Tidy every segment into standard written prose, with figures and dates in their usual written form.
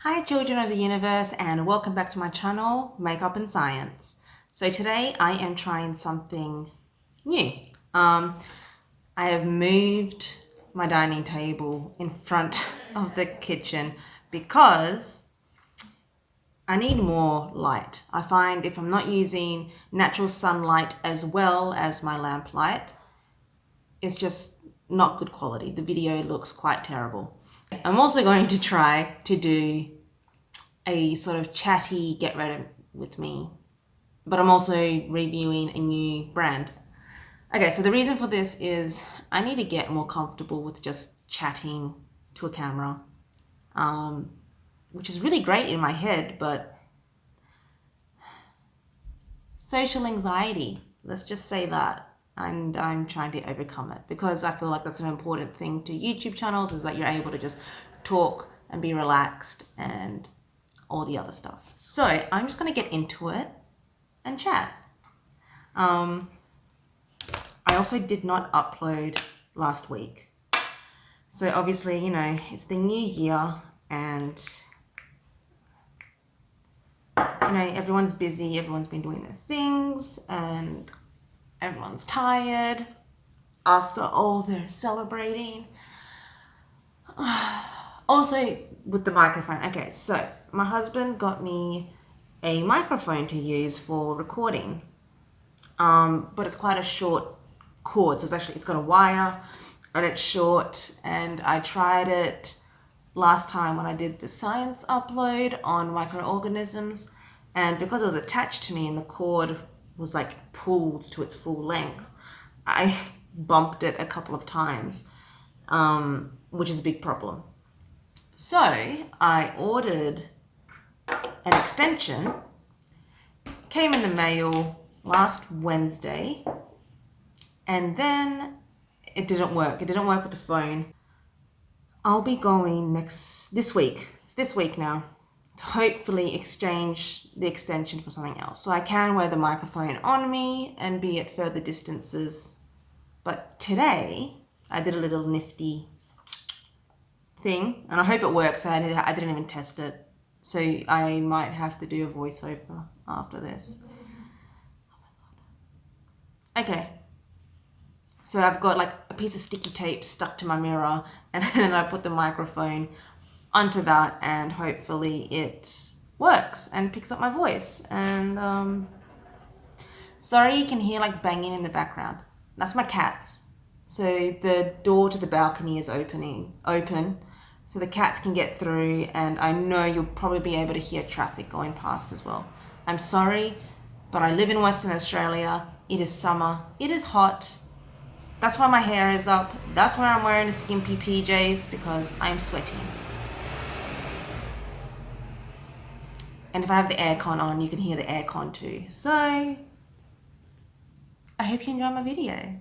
Hi children of the universe, and welcome back to my channel, Makeup and Science. So today I am trying something new. I have moved my dining table in front of the kitchen because I need more light. I find if I'm not using natural sunlight as well as my lamp light, it's just not good quality. The video looks quite terrible. I'm also going to try to do a sort of chatty get ready with me, but I'm also reviewing a new brand. Okay, so the reason for this is I need to get more comfortable with just chatting to a camera, which is really great in my head, but social anxiety, let's just say that. And I'm trying to overcome it because I feel like that's an important thing to YouTube channels, is that you're able to just talk and be relaxed and all the other stuff. So I'm just going to get into it and chat. I also did not upload last week. So obviously, you know, it's the new year and, you know, everyone's busy, everyone's been doing their things and everyone's tired after all their celebrating. Also with the microphone. Okay, so my husband got me a microphone to use for recording, but it's quite a short cord, so it's got a wire and it's short, and I tried it last time when I did the science upload on microorganisms, and because it was attached to me and the cord was like pulled to its full length, I bumped it a couple of times, which is a big problem. So I ordered an extension, came in the mail last Wednesday, and then it didn't work. It didn't work with the phone. I'll be going this week, it's this week now, to hopefully exchange the extension for something else. So I can wear the microphone on me and be at further distances. But today I did a little nifty thing, and I hope it works. I didn't even test it, so I might have to do a voiceover after this. Okay, so I've got like a piece of sticky tape stuck to my mirror, and then I put the microphone onto that, and hopefully it works and picks up my voice. And sorry you can hear like banging in the background. That's my cats. So the door to the balcony is open, so the cats can get through, and I know you'll probably be able to hear traffic going past as well. I'm sorry, but I live in Western Australia. It is summer. It is hot. That's why my hair is up. That's why I'm wearing the skimpy PJs, because I'm sweating. And if I have the aircon on, you can hear the aircon too. So I hope you enjoy my video.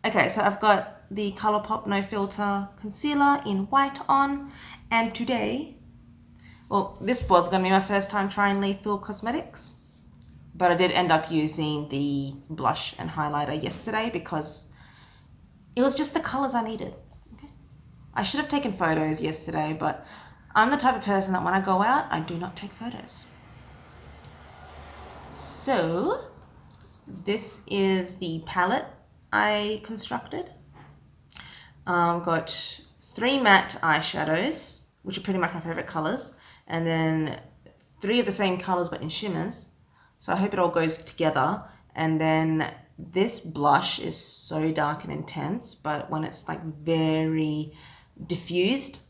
Okay, so I've got the Colourpop No Filter Concealer in white on, and today, well, this was going to be my first time trying Lethal Cosmetics, but I did end up using the blush and highlighter yesterday because it was just the colors I needed. Okay? I should have taken photos yesterday, but I'm the type of person that when I go out, I do not take photos. So this is the palette I constructed. Got 3 matte eyeshadows, which are pretty much my favorite colors, and then 3 of the same colors but in shimmers. So I hope it all goes together. And then this blush is so dark and intense, but when it's like very diffused,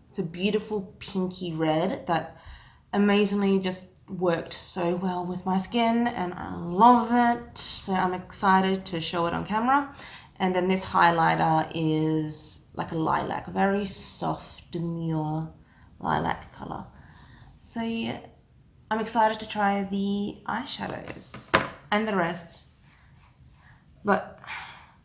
it's a beautiful pinky red that amazingly just worked so well with my skin, and I love it. So I'm excited to show it on camera. And then this highlighter is like a lilac, very soft, demure lilac color. So yeah, I'm excited to try the eyeshadows and the rest. But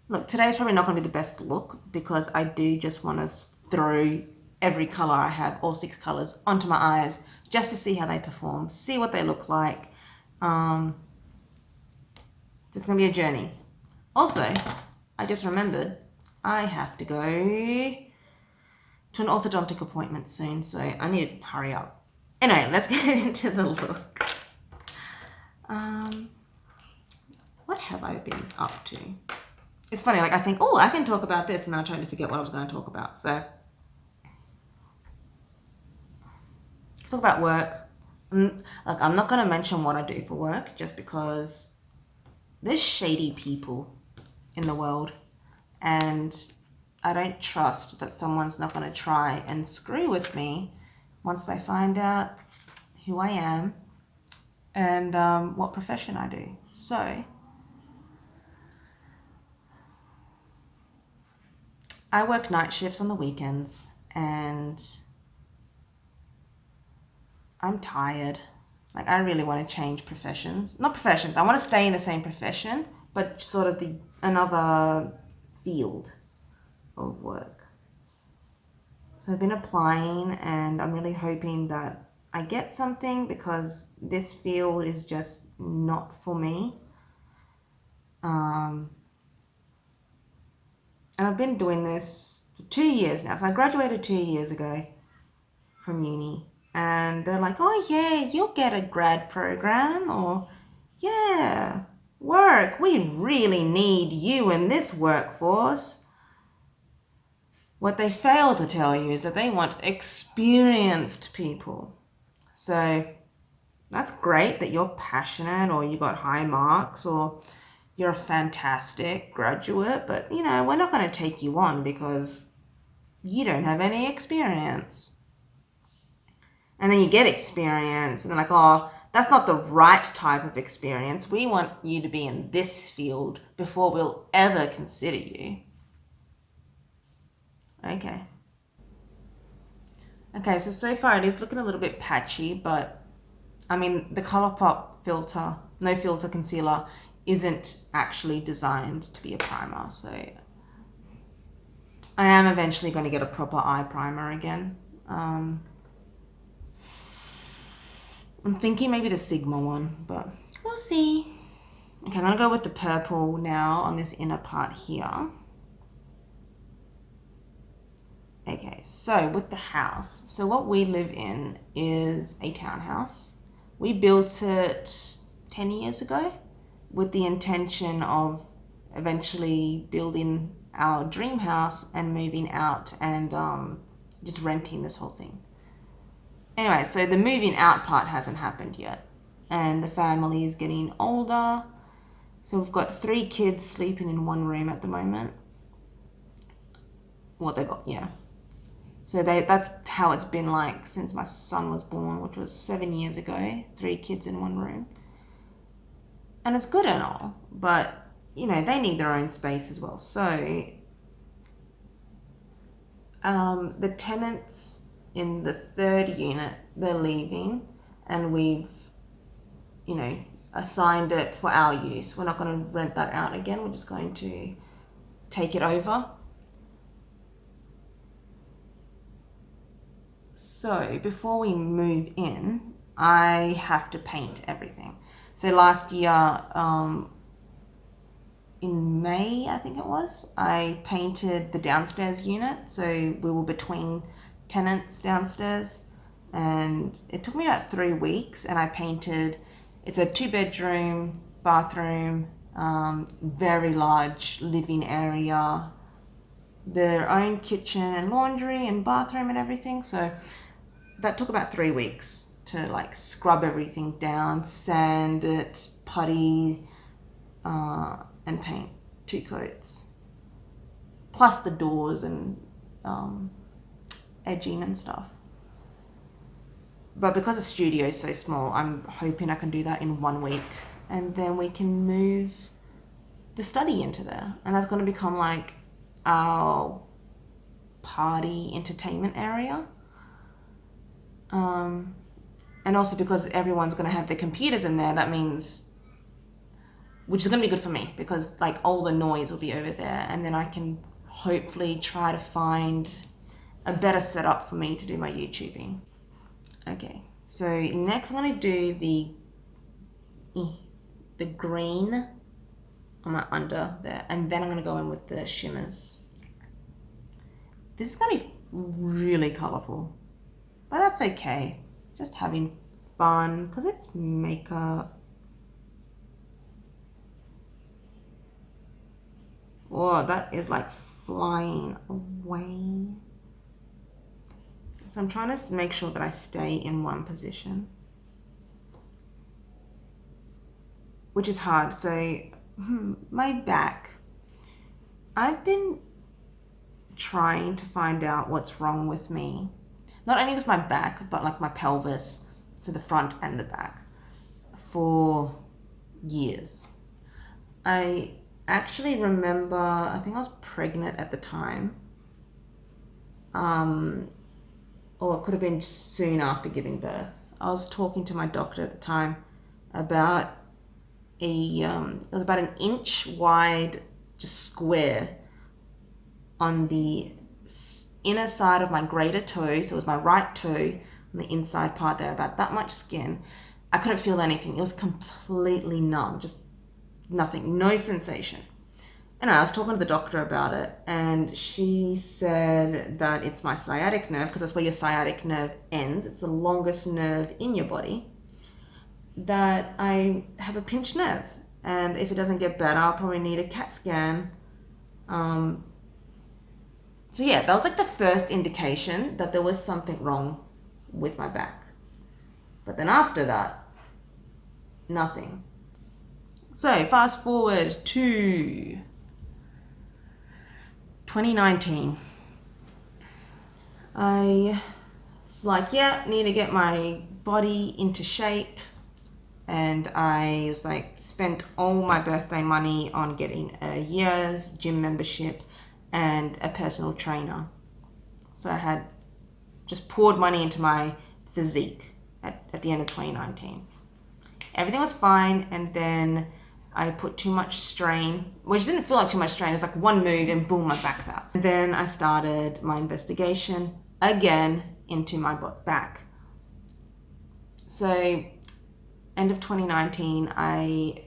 look, today's probably not going to be the best look because I do just want to throw every color I have, all 6 colors, onto my eyes just to see how they perform, see what they look like. It's going to be a journey. Also, I just remembered I have to go to an orthodontic appointment soon, so I need to hurry up. Anyway, let's get into the look. What have I been up to? It's funny, like I think, oh, I can talk about this, and then I totally forget what I was going to talk about. So, talk about work. Like, I'm not going to mention what I do for work, just because there's shady people in the world, and I don't trust that someone's not going to try and screw with me once they find out who I am and what profession I do. So, I work night shifts on the weekends, and I'm tired. Like, I really want to change professions. Not professions, I want to stay in the same profession, but sort of another field of work. So I've been applying, and I'm really hoping that I get something, because this field is just not for me. And I've been doing this for 2 years now. So I graduated 2 years ago from uni, and they're like, oh yeah, you'll get a grad program, or yeah, work. We really need you in this workforce. What they fail to tell you is that they want experienced people. So that's great that you're passionate, or you got high marks, or you're a fantastic graduate, but you know, we're not going to take you on because you don't have any experience. And then you get experience, and they're like, oh, that's not the right type of experience. We want you to be in this field before we'll ever consider you. Okay, so far it is looking a little bit patchy, but I mean, the Colourpop filter, no filter concealer, isn't actually designed to be a primer, so I am eventually going to get a proper eye primer again. I'm thinking maybe the Sigma one, but we'll see. Okay, I'm going to go with the purple now on this inner part here. Okay, so with the house, so what we live in is a townhouse. We built it 10 years ago with the intention of eventually building our dream house and moving out and just renting this whole thing. Anyway, so the moving out part hasn't happened yet, and the family is getting older. So we've got 3 kids sleeping in one room at the moment. What they got, yeah. So that's how it's been like since my son was born, which was 7 years ago. 3 kids in one room. And it's good and all, but, you know, they need their own space as well. So the tenants in the 3rd unit, they're leaving, and we've, you know, assigned it for our use. We're not going to rent that out again. We're just going to take it over. So before we move in, I have to paint everything. So last year, in May, I think it was, I painted the downstairs unit. So we were between tenants downstairs, and it took me about 3 weeks, and I painted, it's a 2-bedroom, bathroom, very large living area, their own kitchen and laundry and bathroom and everything. So that took about 3 weeks to like scrub everything down, sand it, putty, and paint 2 coats, plus the doors and edging and stuff. But because the studio is so small, I'm hoping I can do that in 1 week, and then we can move the study into there, and that's going to become like our party entertainment area. And also because everyone's going to have their computers in there, that means, which is going to be good for me, because like all the noise will be over there, and then I can hopefully try to find a better setup for me to do my YouTubing. Okay, so next I'm going to do the green on my under there, and then I'm going to go in with the shimmers. This is going to be really colourful. But that's okay. Just having fun, because it's makeup. Oh, that is like flying away. So I'm trying to make sure that I stay in one position, which is hard. So my back, I've been trying to find out what's wrong with me. Not only with my back, but like my pelvis, so the front and the back, for years. I actually remember, I think I was pregnant at the time. Or it could have been soon after giving birth. I was talking to my doctor at the time about it was about an inch wide, just square on the inner side of my greater toe. So it was my right toe on the inside part there, about that much skin. I couldn't feel anything. It was completely numb, just nothing, no sensation. And I was talking to the doctor about it, and she said that it's my sciatic nerve, because that's where your sciatic nerve ends. It's the longest nerve in your body. That I have a pinched nerve, and if it doesn't get better, I'll probably need a CAT scan. So yeah, that was like the first indication that there was something wrong with my back. But then after that, nothing. So fast forward to 2019. I was like, yeah, need to get my body into shape. And I was like, spent all my birthday money on getting a year's gym membership and a personal trainer. So I had just poured money into my physique at the end of 2019. Everything was fine, and then I put too much strain, which didn't feel like too much strain. It was like one move and boom, my back's out. And then I started my investigation again into my back. So end of 2019, I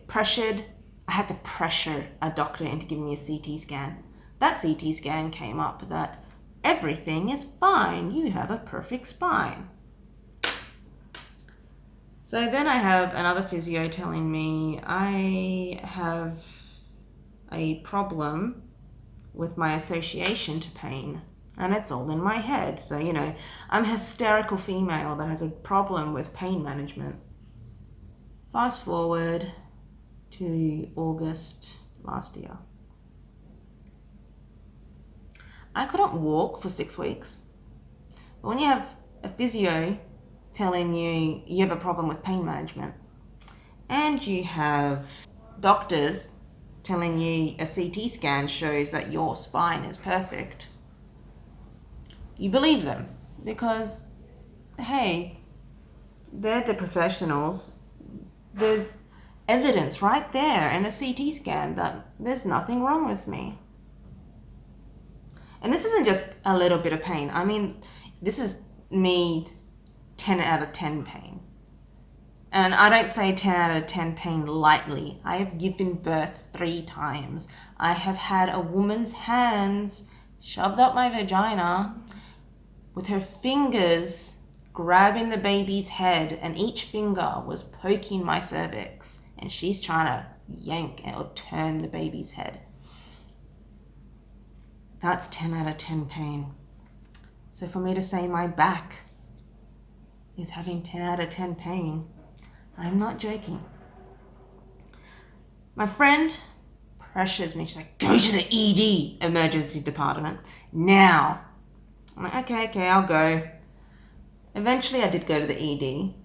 had to pressure a doctor into giving me a CT scan. That CT scan came up that everything is fine. You have a perfect spine. So then I have another physio telling me I have a problem with my association to pain, and it's all in my head. So, you know, I'm a hysterical female that has a problem with pain management. Fast forward to August last year. I couldn't walk for 6 weeks. But when you have a physio telling you you have a problem with pain management, and you have doctors telling you a CT scan shows that your spine is perfect, you believe them because, hey, they're the professionals. There's evidence right there in a CT scan that there's nothing wrong with me. And this isn't just a little bit of pain. I mean, this is me 10 out of 10 pain. And I don't say 10 out of 10 pain lightly. I have given birth 3 times. I have had a woman's hands shoved up my vagina with her fingers grabbing the baby's head, and each finger was poking my cervix, and she's trying to yank or turn the baby's head. That's 10 out of 10 pain. So for me to say my back is having 10 out of 10 pain, I'm not joking. My friend pressures me. She's like, go to the ED, emergency department, now. I'm like, okay, I'll go. Eventually I did go to the ED.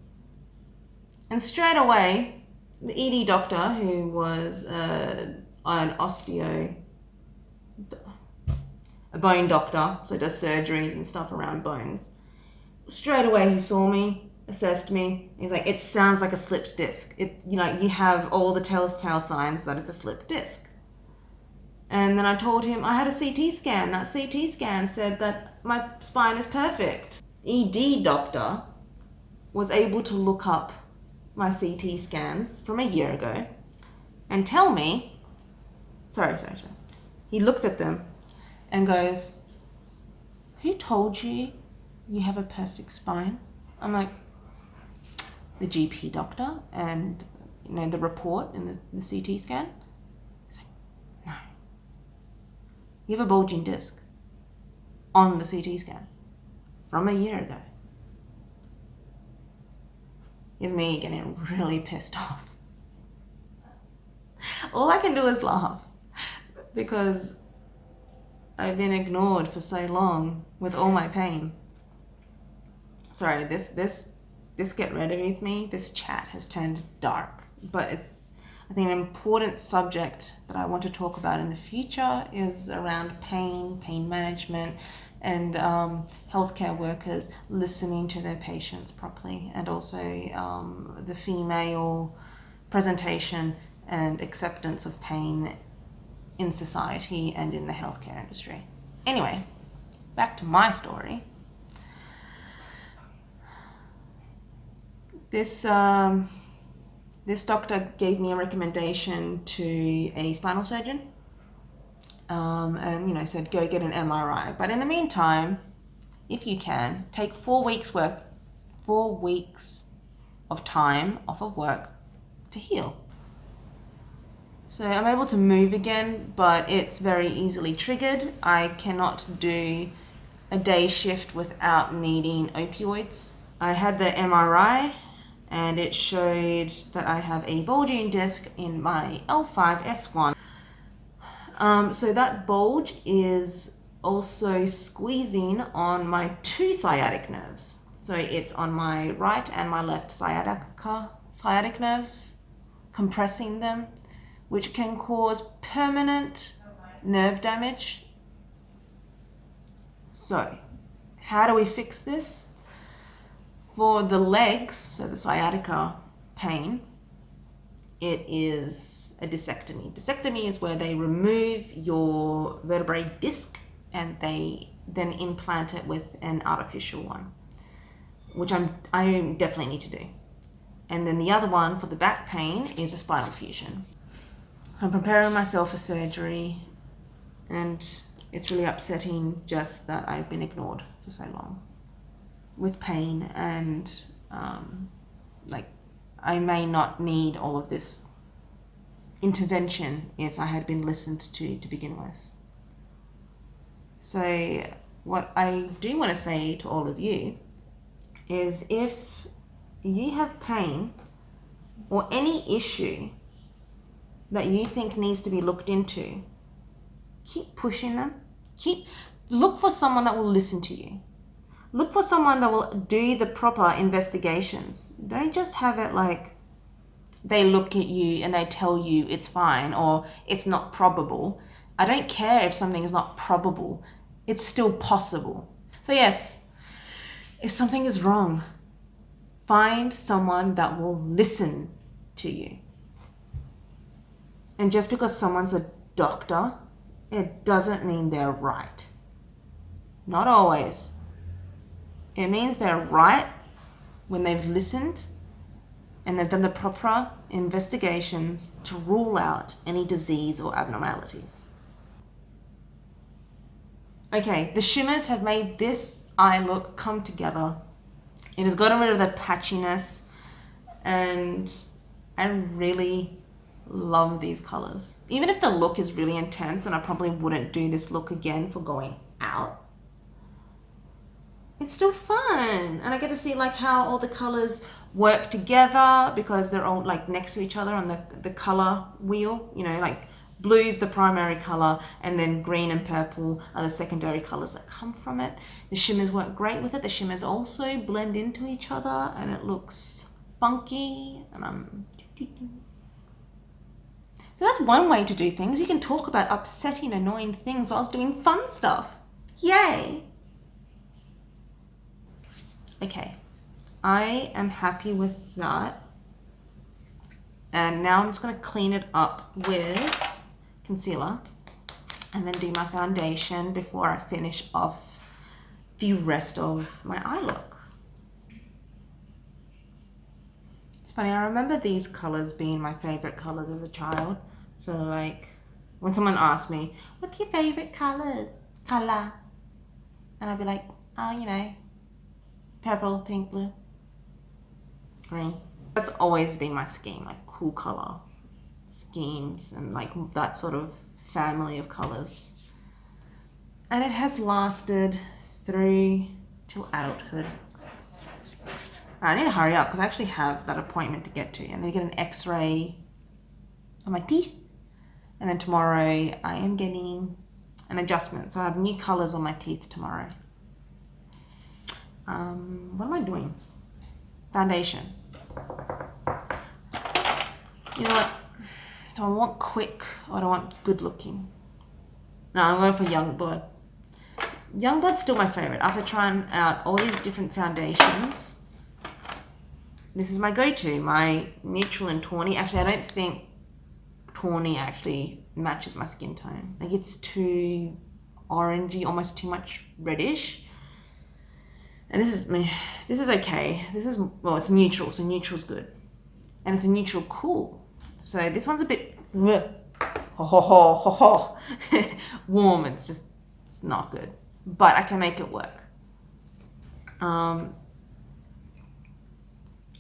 And straight away, the ED doctor, who was a bone doctor, so does surgeries and stuff around bones. Straight away he saw me, assessed me. He's like, it sounds like a slipped disc. You have all the telltale signs that it's a slipped disc. And then I told him I had a CT scan. That CT scan said that my spine is perfect. ED doctor was able to look up my CT scans from a year ago and tell me, sorry. He looked at them and goes, who told you you have a perfect spine? I'm like, the GP doctor and, you know, the report and the CT scan. He's like, no. You have a bulging disc on the CT scan from a year ago. It's me getting really pissed off. All I can do is laugh because I've been ignored for so long with all my pain. Sorry, this get ready with me. This chat has turned dark, but it's, I think, an important subject that I want to talk about in the future is around pain management, and healthcare workers listening to their patients properly, and also the female presentation and acceptance of pain in society and in the healthcare industry. Anyway, back to my story. This doctor gave me a recommendation to a spinal surgeon, and, you know, said go get an MRI. But in the meantime, if you can, take 4 weeks of time off of work to heal. So I'm able to move again, but it's very easily triggered. I cannot do a day shift without needing opioids. I had the MRI and it showed that I have a bulging disc in my L5-S1. So that bulge is also squeezing on my 2 sciatic nerves. So it's on my right and my left sciatic nerves, compressing them, which can cause permanent nerve damage. So, how do we fix this? For the legs, so the sciatica pain, it is a discectomy. Discectomy is where they remove your vertebrae disc and they then implant it with an artificial one, which I definitely need to do. And then the other one for the back pain is a spinal fusion. So I'm preparing myself for surgery, and it's really upsetting just that I've been ignored for so long with pain, and like, I may not need all of this intervention if I had been listened to begin with. So what I do want to say to all of you is, if you have pain or any issue that you think needs to be looked into, keep pushing them. Look for someone that will listen to you. Look for someone that will do the proper investigations. Don't just have it like they look at you and they tell you it's fine or it's not probable. I don't care if something is not probable. It's still possible. So yes, if something is wrong, find someone that will listen to you. And just because someone's a doctor, it doesn't mean they're right. Not always. It means they're right when they've listened and they've done the proper investigations to rule out any disease or abnormalities. Okay, the shimmers have made this eye look come together. It has gotten rid of the patchiness, and I really love these colors. Even if the look is really intense, and I probably wouldn't do this look again for going out, it's still fun, and I get to see like how all the colors work together because they're all like next to each other on the color wheel. You know, like blue's the primary color, and then green and purple are the secondary colors that come from it. The shimmers work great with it. The shimmers also blend into each other, and it looks funky. And so that's one way to do things. You can talk about upsetting, annoying things whilst doing fun stuff. Yay! Okay, I am happy with that. And now I'm just going to clean it up with concealer and then do my foundation before I finish off the rest of my eye look. It's funny, I remember these colors being my favorite colors as a child. So like, when someone asked me, what's your favorite color? And I'll be like, oh, you know, purple, pink, blue, green. That's always been my scheme, like cool color schemes and like that sort of family of colors. And it has lasted through till adulthood. I need to hurry up because I actually have that appointment to get to. I need to get an x-ray on my teeth. And then tomorrow I am getting an adjustment. So I have new colors on my teeth tomorrow. What am I doing? Foundation. You know what? Do I want quick or do I want good looking? No, I'm going for young blood. Young blood's still my favorite. After trying out all these different foundations, this is my go-to, my neutral and tawny. Actually, I don't think tawny actually matches my skin tone. Like it's too orangey, almost too much reddish. And this is okay. This is, well, it's neutral, so neutral's good. And it's a neutral cool. So this one's a bit warm. It's not good. But I can make it work.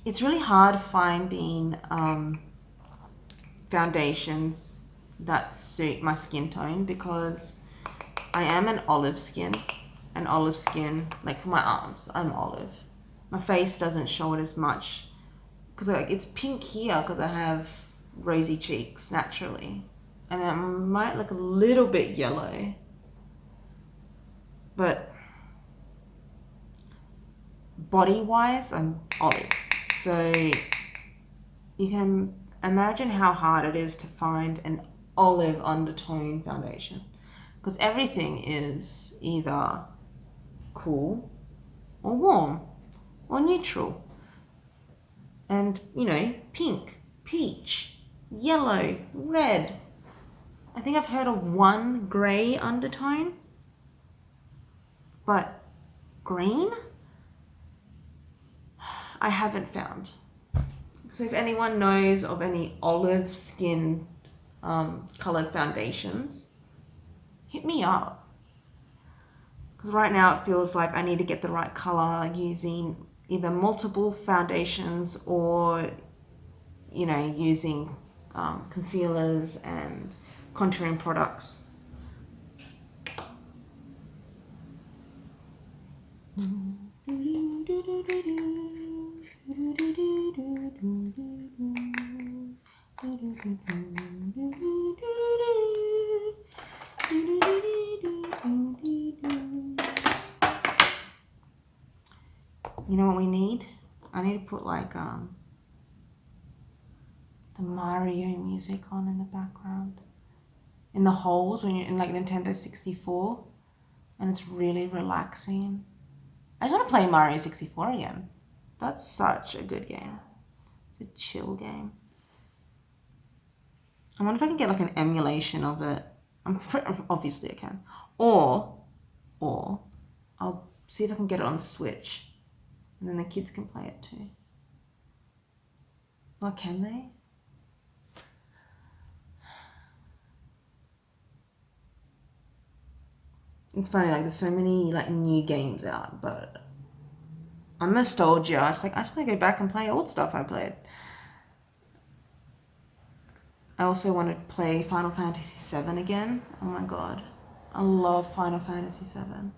It's really hard finding foundations that suit my skin tone because I am an olive skin. An olive skin, like for my arms, I'm olive. My face doesn't show it as much because like it's pink here because I have rosy cheeks naturally. And it might look a little bit yellow. But body-wise, I'm olive. So you can imagine how hard it is to find an olive undertone foundation because everything is either cool or warm or neutral. And, you know, pink, peach, yellow, red. I think I've heard of one grey undertone, but green? I haven't found. So if anyone knows of any olive skin colored foundations, hit me up. Because right now it feels like I need to get the right color using either multiple foundations or, you know, using concealers and contouring products. You know what we need? I need to put like the Mario music on in the background. In the holes when you're in like Nintendo 64. And it's really relaxing. I just want to play Mario 64 again. That's such a good game. It's a chill game. I wonder if I can get like an emulation of it. Obviously I can. Or I'll see if I can get it on Switch. And then the kids can play it too. Or can they? It's funny, like there's so many like new games out, but I'm nostalgia. I just want to go back and play old stuff I played. I also want to play Final Fantasy VII again. Oh my god. I love Final Fantasy VII.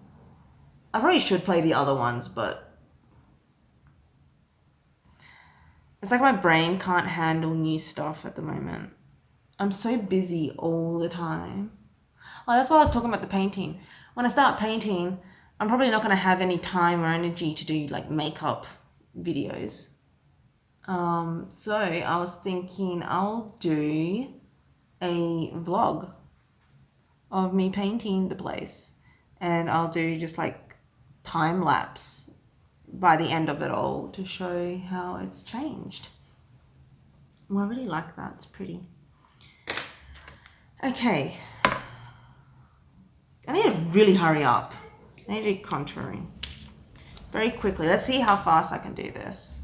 I probably should play the other ones, but it's like my brain can't handle new stuff at the moment. I'm so busy all the time. Oh, that's why I was talking about the painting. When I start painting, I'm probably not going to have any time or energy to do like makeup videos. So I was thinking I'll do a vlog of me painting the place, and I'll do just like time lapse by the end of it all to show how it's changed. Well, I really like that. It's pretty. Okay. I need to really hurry up. I need to do contouring very quickly. Let's see how fast I can do this.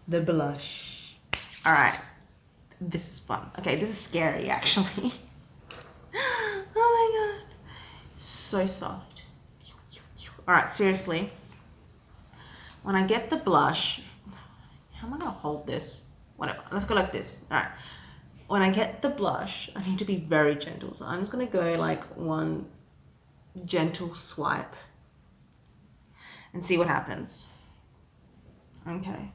The blush. All right, this is fun. Okay, this is scary actually. Oh my god, so soft. All right, seriously. When I get the blush, how am I gonna hold this? Whatever, let's go like this. All right. When I get the blush, I need to be very gentle. So I'm just gonna go like one gentle swipe and see what happens. Okay.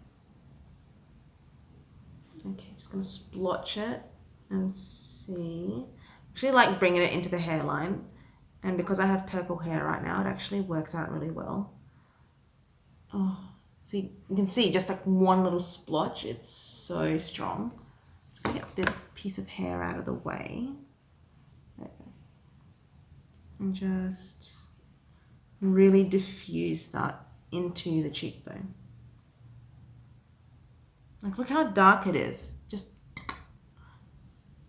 Okay, just gonna splotch it and see. Actually like bringing it into the hairline. And because I have purple hair right now, it actually works out really well. Oh, see, you can see just like one little splotch. It's so strong. Get this piece of hair out of the way. And just really diffuse that into the cheekbone. Like, look how dark it is. Just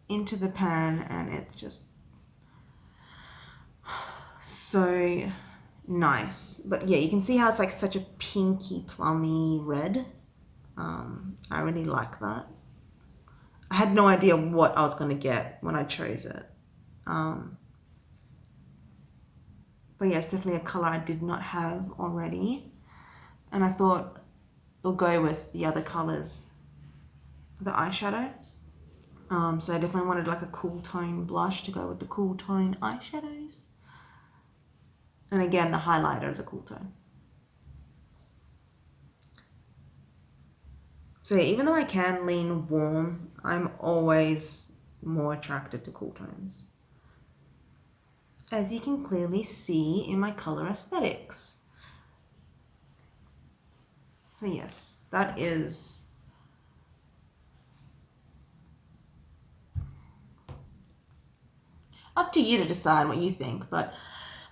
into the pan, and it's just so nice. But yeah, you can see how it's like such a pinky, plummy red. I really like that. I had no idea what I was going to get when I chose it. But yeah, it's definitely a color I did not have already. And I thought it'll go with the other colors, the eyeshadow. So I definitely wanted like a cool tone blush to go with the cool tone eyeshadows. And again, the highlighter is a cool tone. So yeah, even though I can lean warm, I'm always more attracted to cool tones, as you can clearly see in my color aesthetics. So yes, that is up to you to decide what you think, but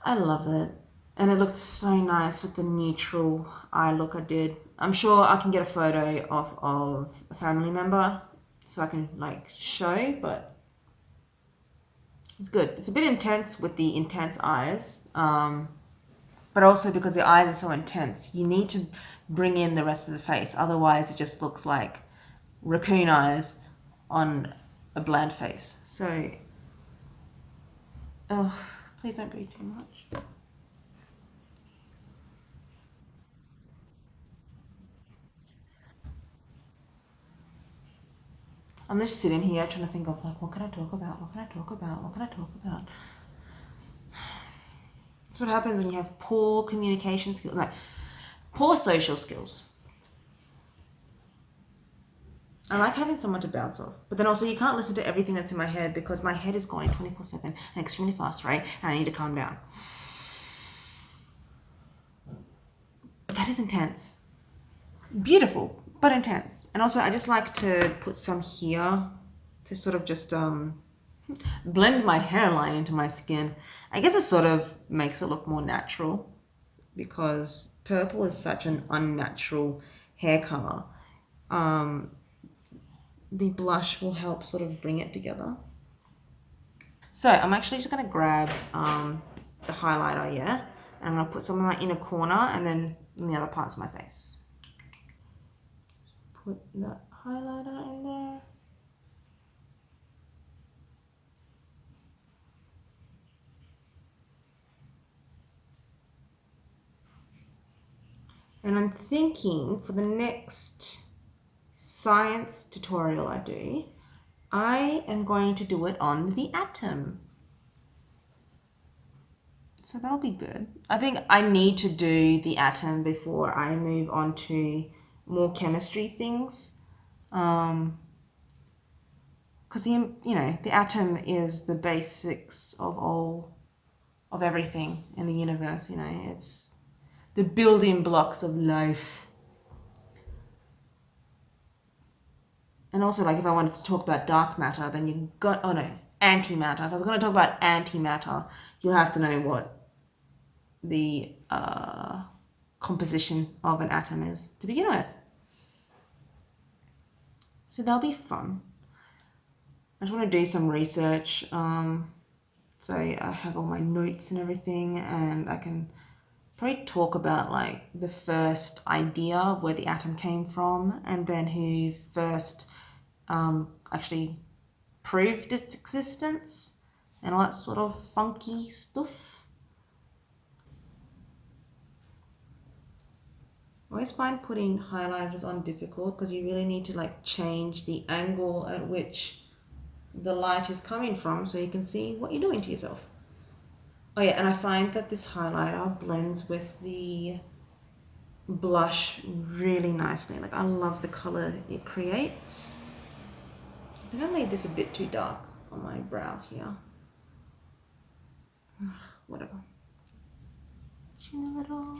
I love it. And it looked so nice with the neutral eye look I did. I'm sure I can get a photo of a family member so I can like show, but it's good. It's a bit intense with the intense eyes, but also because the eyes are so intense, you need to bring in the rest of the face. Otherwise, it just looks like raccoon eyes on a bland face. So, oh, please don't breathe too much. I'm just sitting here trying to think of like, what can I talk about? What can I talk about? What can I talk about? That's what happens when you have poor communication skills, like poor social skills. I like having someone to bounce off, but then also you can't listen to everything that's in my head because my head is going 24/7 and extremely fast, right? And I need to calm down. That is intense. Beautiful, but intense. And also I just like to put some here to sort of just blend my hairline into my skin. I guess it sort of makes it look more natural because purple is such an unnatural hair color. The blush will help sort of bring it together. So I'm actually just gonna grab the highlighter, yeah? And I'm gonna put some in my inner corner and then in the other parts of my face. Put that highlighter in there. And I'm thinking for the next science tutorial I do, I am going to do it on the atom. So that'll be good. I think I need to do the atom before I move on to more chemistry things. Because the atom is the basics of everything in the universe. It's the building blocks of life. And also, like, if I wanted to talk about dark matter, then you got, antimatter. If I was going to talk about antimatter, you'll have to know what the composition of an atom is to begin with. So that'll be fun. I just want to do some research. So I have all my notes and everything, and I can probably talk about like the first idea of where the atom came from, and then who first actually proved its existence and all that sort of funky stuff. I always find putting highlighters on difficult because you really need to like change the angle at which the light is coming from so you can see what you're doing to yourself. Oh yeah, and I find that this highlighter blends with the blush really nicely. Like I love the color it creates. I think I made this a bit too dark on my brow here. Whatever. Chin a little.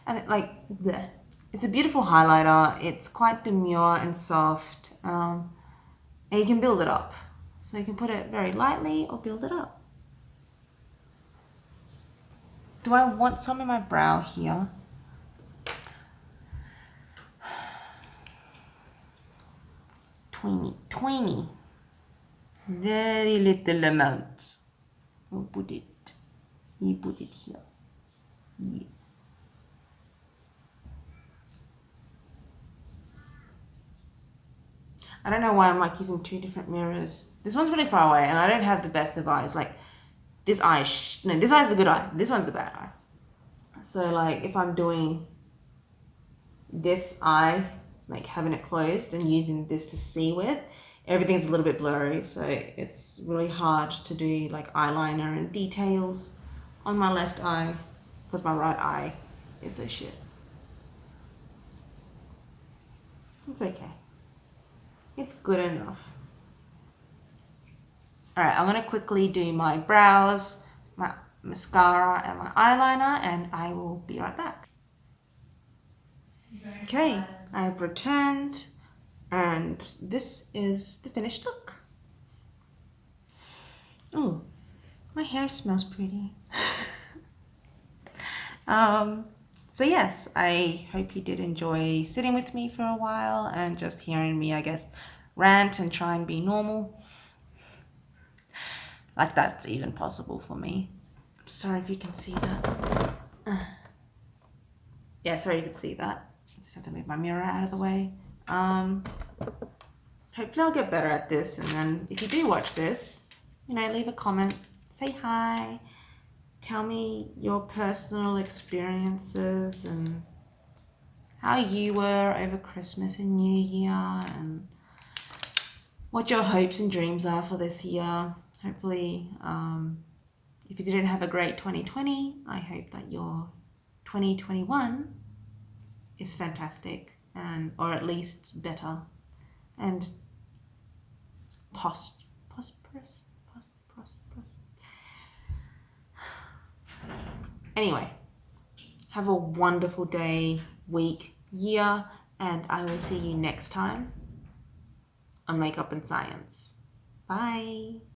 And it, like, bleh. It's a beautiful highlighter. It's quite demure and soft. And you can build it up. So you can put it very lightly or build it up. Do I want some in my brow here? Tiny. Very little amount. We'll put it. You put it here. Yes. I don't know why I'm like using two different mirrors. This one's really far away and I don't have the best of eyes. Like this eye, no, this eye's the good eye. This one's the bad eye. So like if I'm doing this eye, like having it closed and using this to see with, everything's a little bit blurry. So it's really hard to do like eyeliner and details on my left eye because my right eye is so shit. It's okay. It's good enough. Alright, I'm going to quickly do my brows, my mascara and my eyeliner, and I will be right back. Okay, I've returned and this is the finished look. Ooh, my hair smells pretty. So yes, I hope you did enjoy sitting with me for a while and just hearing me, I guess, rant and try and be normal. Like that's even possible for me. I'm sorry if you can see that. Yeah, sorry you can see that. I just have to move my mirror out of the way. Hopefully I'll get better at this, and then if you do watch this, you know, leave a comment, say hi. Tell me your personal experiences and how you were over Christmas and New Year and what your hopes and dreams are for this year. Hopefully, if you didn't have a great 2020, I hope that your 2021 is fantastic and or at least better and prosperous. Anyway, have a wonderful day, week, year, and I will see you next time on Makeup and Science. Bye.